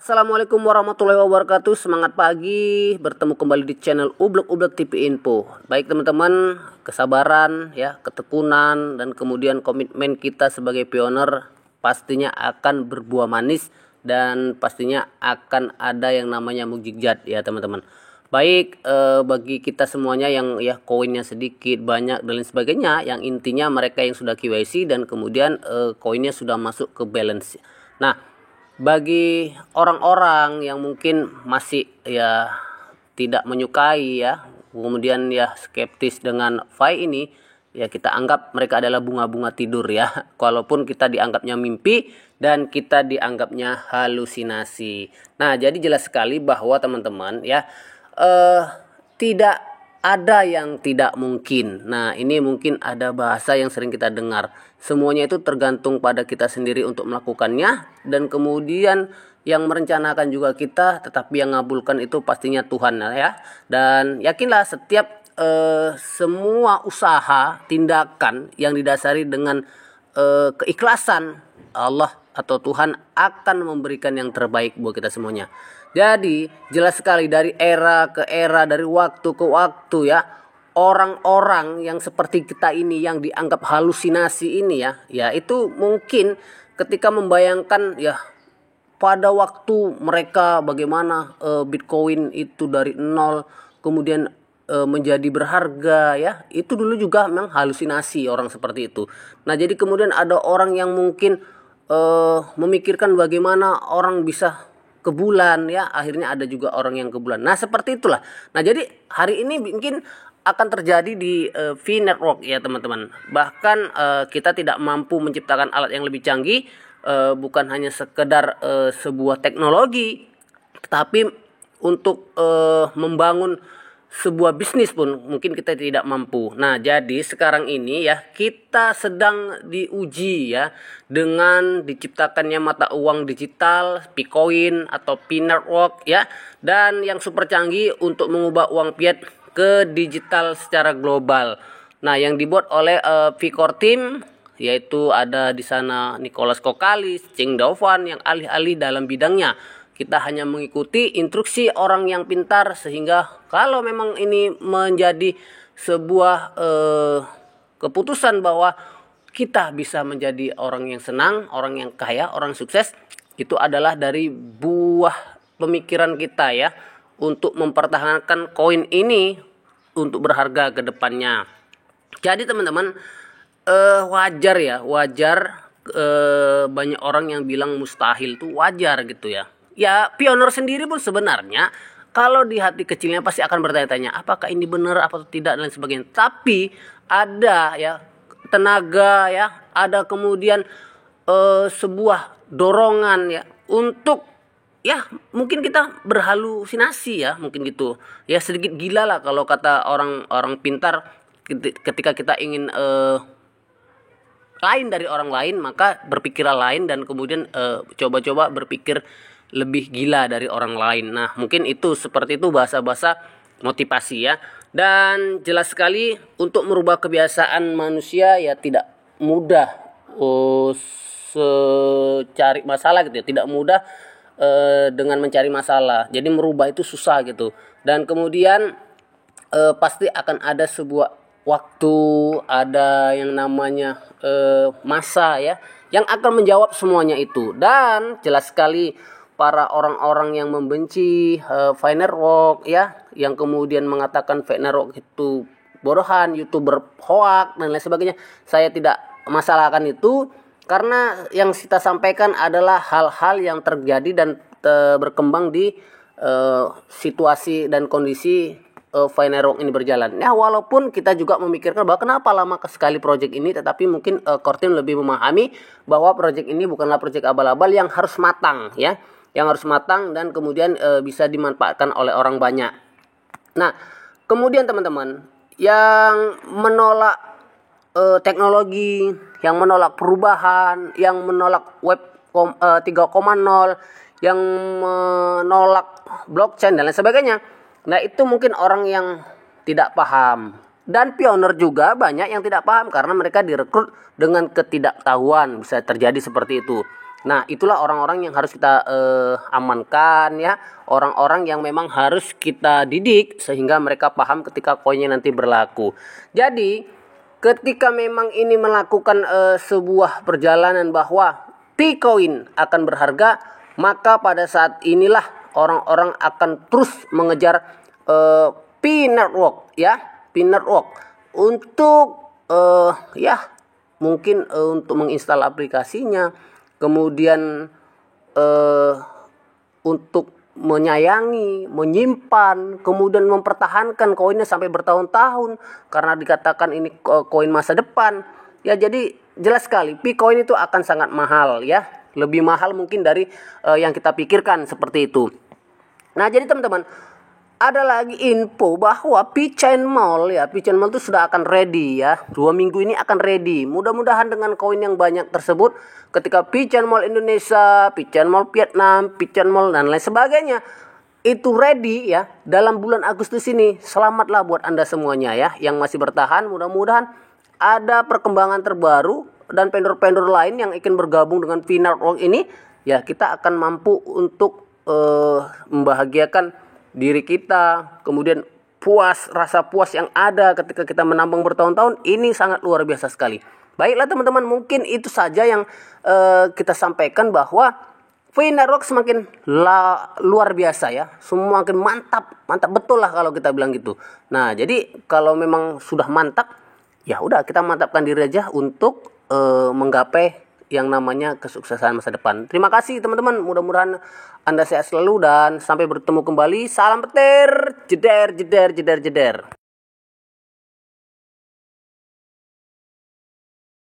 Assalamualaikum warahmatullahi wabarakatuh. Semangat pagi, bertemu kembali di channel Ublek TV Info. Baik teman-teman, kesabaran ya, ketekunan dan kemudian komitmen kita sebagai pioner pastinya akan berbuah manis dan pastinya akan ada yang namanya mukjizat ya teman-teman. Baik bagi kita semuanya yang ya koinnya sedikit, banyak dan lain sebagainya, yang intinya mereka yang sudah KYC dan kemudian koinnya sudah masuk ke balance. Nah, bagi orang-orang yang mungkin masih ya tidak menyukai ya, kemudian ya skeptis dengan FI ini, ya kita anggap mereka adalah bunga-bunga tidur ya. Walaupun kita dianggapnya mimpi dan kita dianggapnya halusinasi. Nah, jadi jelas sekali bahwa teman-teman ya tidak ada yang tidak mungkin. Nah, ini mungkin ada bahasa yang sering kita dengar. Semuanya itu tergantung pada kita sendiri untuk melakukannya. Dan kemudian yang merencanakan juga kita, tetapi yang ngabulkan itu pastinya Tuhan ya. Dan yakinlah setiap semua usaha, tindakan yang didasari dengan keikhlasan, Allah atau Tuhan akan memberikan yang terbaik buat kita semuanya. Jadi jelas sekali dari era ke era, dari waktu ke waktu ya, orang-orang yang seperti kita ini yang dianggap halusinasi ini ya itu mungkin ketika membayangkan ya pada waktu mereka bagaimana Bitcoin itu dari nol kemudian menjadi berharga ya, itu dulu juga memang halusinasi orang seperti itu. Nah, jadi kemudian ada orang yang mungkin memikirkan bagaimana orang bisa ke bulan ya, akhirnya ada juga orang yang ke bulan. Nah, seperti itulah. Nah, jadi hari ini mungkin akan terjadi di V-Network ya teman-teman. Bahkan kita tidak mampu menciptakan alat yang lebih canggih, bukan hanya sekedar sebuah teknologi, tetapi untuk membangun sebuah bisnis pun mungkin kita tidak mampu. Nah, jadi sekarang ini ya kita sedang diuji ya dengan diciptakannya mata uang digital, Picoin atau P-Network ya, dan yang super canggih untuk mengubah uang fiat ke digital secara global. Nah, yang dibuat oleh V-Core Team, yaitu ada di sana Nicholas Kokalis, Cheng Daofan yang ahli-ahli dalam bidangnya. Kita hanya mengikuti instruksi orang yang pintar, sehingga kalau memang ini menjadi sebuah keputusan bahwa kita bisa menjadi orang yang senang, orang yang kaya, orang sukses, itu adalah dari buah pemikiran kita ya, untuk mempertahankan koin ini untuk berharga ke depannya. Jadi teman-teman, wajar banyak orang yang bilang mustahil, itu wajar gitu ya. Ya, pioner sendiri pun sebenarnya kalau di hati kecilnya pasti akan bertanya-tanya apakah ini benar atau tidak dan lain sebagainya. Tapi ada ya tenaga ya, ada kemudian sebuah dorongan ya untuk ya mungkin kita berhalusinasi ya, mungkin gitu. Ya sedikit gila lah kalau kata orang-orang pintar, ketika kita ingin lain dari orang lain, maka berpikirlah lain dan kemudian coba-coba berpikir lebih gila dari orang lain. Nah, mungkin itu seperti itu bahasa-bahasa motivasi ya. Dan jelas sekali untuk merubah kebiasaan manusia ya tidak mudah. Cari masalah gitu ya, tidak mudah dengan mencari masalah. Jadi merubah itu susah gitu. Dan kemudian pasti akan ada sebuah waktu, ada yang namanya masa ya yang akan menjawab semuanya itu. Dan jelas sekali para orang-orang yang membenci V-Network ya, yang kemudian mengatakan V-Network itu bodohan, YouTuber hoak dan lain sebagainya, saya tidak masalahkan itu, karena yang kita sampaikan adalah hal-hal yang terjadi dan berkembang di situasi dan kondisi V-Network ini berjalan. Ya, walaupun kita juga memikirkan bahwa kenapa lama sekali proyek ini, tetapi mungkin Core Team lebih memahami bahwa proyek ini bukanlah proyek abal-abal yang harus matang ya, yang harus matang dan kemudian bisa dimanfaatkan oleh orang banyak. Nah, kemudian teman-teman yang menolak teknologi, yang menolak perubahan, yang menolak web 3.0, yang menolak blockchain dan lain sebagainya. Nah, itu mungkin orang yang tidak paham. Dan pioner juga banyak yang tidak paham karena mereka direkrut dengan ketidaktahuan, bisa terjadi seperti itu. Nah, itulah orang-orang yang harus kita amankan ya, orang-orang yang memang harus kita didik sehingga mereka paham ketika koinnya nanti berlaku. Jadi, ketika memang ini melakukan sebuah perjalanan bahwa P-Coin akan berharga, maka pada saat inilah orang-orang akan terus mengejar P-Network ya, P-Network untuk ya mungkin untuk menginstal aplikasinya, kemudian untuk menyayangi, menyimpan, kemudian mempertahankan koinnya sampai bertahun-tahun karena dikatakan ini koin masa depan. Ya, jadi jelas sekali P-Coin itu akan sangat mahal ya, lebih mahal mungkin dari yang kita pikirkan seperti itu. Nah, jadi teman-teman, ada lagi info bahwa P-Chain Mall ya, P-Chain Mall itu sudah akan ready ya. 2 minggu ini akan ready. Mudah-mudahan dengan koin yang banyak tersebut, ketika P-Chain Mall Indonesia, P-Chain Mall Vietnam, P-Chain Mall dan lain sebagainya itu ready ya dalam bulan Agustus ini. Selamatlah buat Anda semuanya ya yang masih bertahan. Mudah-mudahan ada perkembangan terbaru dan vendor-vendor lain yang ingin bergabung dengan P-Network ini ya, kita akan mampu untuk membahagiakan diri kita, kemudian rasa puas yang ada ketika kita menambang bertahun-tahun ini sangat luar biasa sekali. Baiklah teman-teman, mungkin itu saja yang kita sampaikan bahwa P-Network semakin luar biasa ya, semakin mantap betul lah kalau kita bilang gitu. Nah, jadi kalau memang sudah mantap, ya udah kita mantapkan diri aja untuk menggapai yang namanya kesuksesan masa depan. Terima kasih teman-teman, mudah-mudahan Anda sehat selalu dan sampai bertemu kembali. Salam petir, jeder.